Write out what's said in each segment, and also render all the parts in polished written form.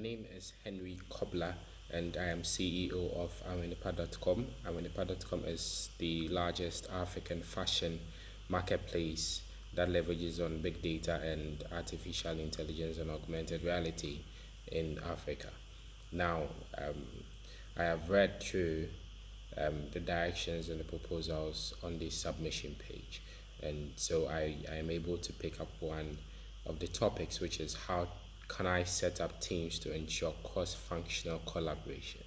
name is Henry Cobblah, and I am CEO of awinipa.com. Awinipa.com is the largest African fashion marketplace that leverages on big data and artificial intelligence and augmented reality in Africa. Now, I have read through the directions and the proposals on the submission page, and so I am able to pick up one of the topics, which is how can I set up teams to ensure cross-functional collaboration.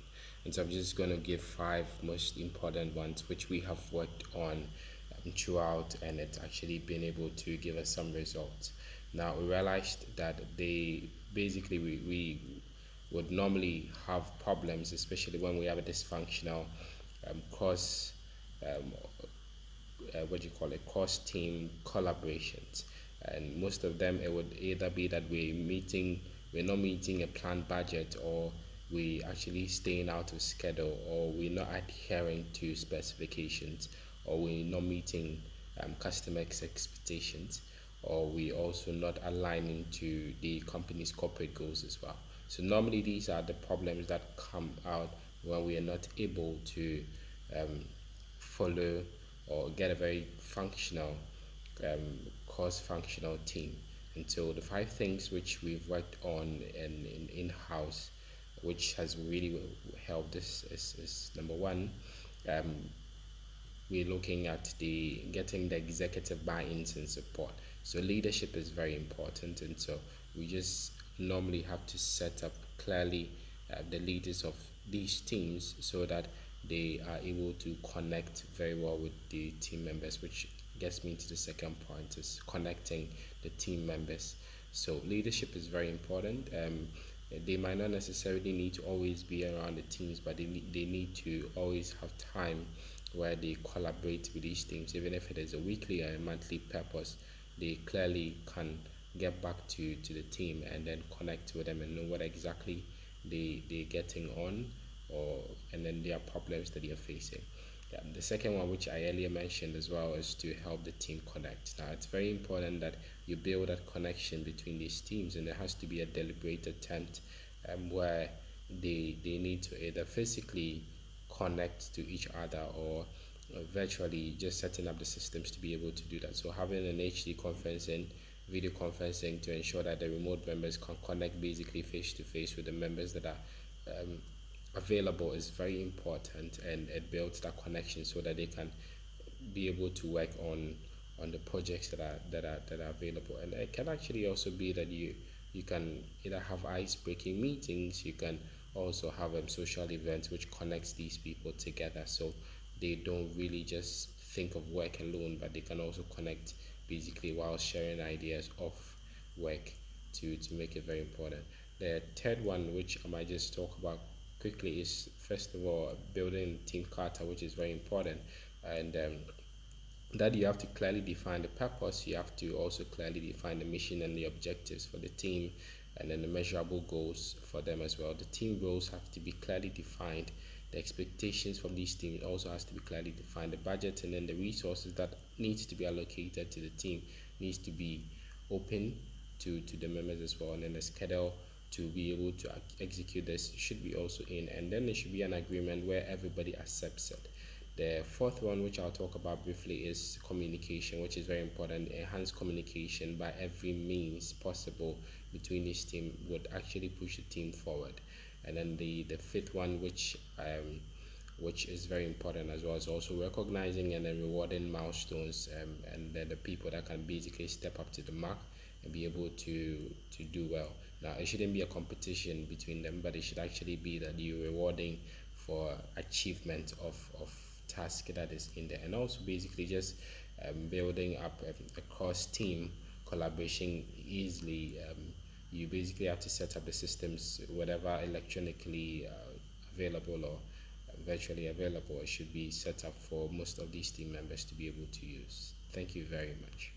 And so I'm just going to give five most important ones which we have worked on throughout, and it's actually been able to give us some results. Now we realized that we would normally have problems, especially when we have a dysfunctional cross um, what do you call it, cross team collaborations. And most of them, it would either be that we're not meeting a planned budget, or we actually staying out of schedule, or we're not adhering to specifications, or we're not meeting customers expectations, or we also not aligning to the company's corporate goals as well. So normally these are the problems that come out when we are not able to um, follow or get a very functional cross-functional team. And so the five things which we've worked on in-house, which has really helped us, is number one, um, we're looking at the getting the executive buy-ins and support. So leadership is very important, and so we just normally have to set up clearly the leaders of these teams so that they are able to connect very well with the team members, which gets me to the second point, is connecting the team members. So leadership is very important. They might not necessarily need to always be around the teams, but they need to always have time where they collaborate with these teams, even if it is a weekly or a monthly purpose. They clearly can get back to the team and then connect with them and know what exactly they're getting on, or and then their problems that they are facing. The second one, which I earlier mentioned as well, is to help the team connect. Now, it's very important that you build that connection between these teams, and there has to be a deliberate attempt where they need to either physically connect to each other, or virtually just setting up the systems to be able to do that. So having an HD conferencing, video conferencing, to ensure that the remote members can connect basically face to face with the members that are um, available, is very important, and it builds that connection so that they can be able to work on the projects that are available. And it can actually also be that you can either have ice breaking meetings, you can also have social events which connects these people together, so they don't really just think of work alone, but they can also connect basically while sharing ideas of work, to make it very important. The third one, which I might just talk about quickly, is first of all building team charter, which is very important. And that you have to clearly define the purpose, you have to also clearly define the mission and the objectives for the team, and then the measurable goals for them as well. The team roles have to be clearly defined, the expectations from these teams also has to be clearly defined, the budget and then the resources that needs to be allocated to the team needs to be open to the members as well, and then the schedule to be able to execute this should be also in, and then there should be an agreement where everybody accepts it. The fourth one, which I'll talk about briefly, is communication, which is very important. Enhanced communication by every means possible between this team would actually push the team forward. And then the fifth one, which is very important as well, is also recognizing and then rewarding milestones, and then the people that can basically step up to the mark and be able to do well. Now, it shouldn't be a competition between them, but it should actually be that you're rewarding for achievement of task that is in there, and also basically just building up a cross team collaboration easily. You basically have to set up the systems, whatever electronically available or virtually available, it should be set up for most of these team members to be able to use. Thank you very much.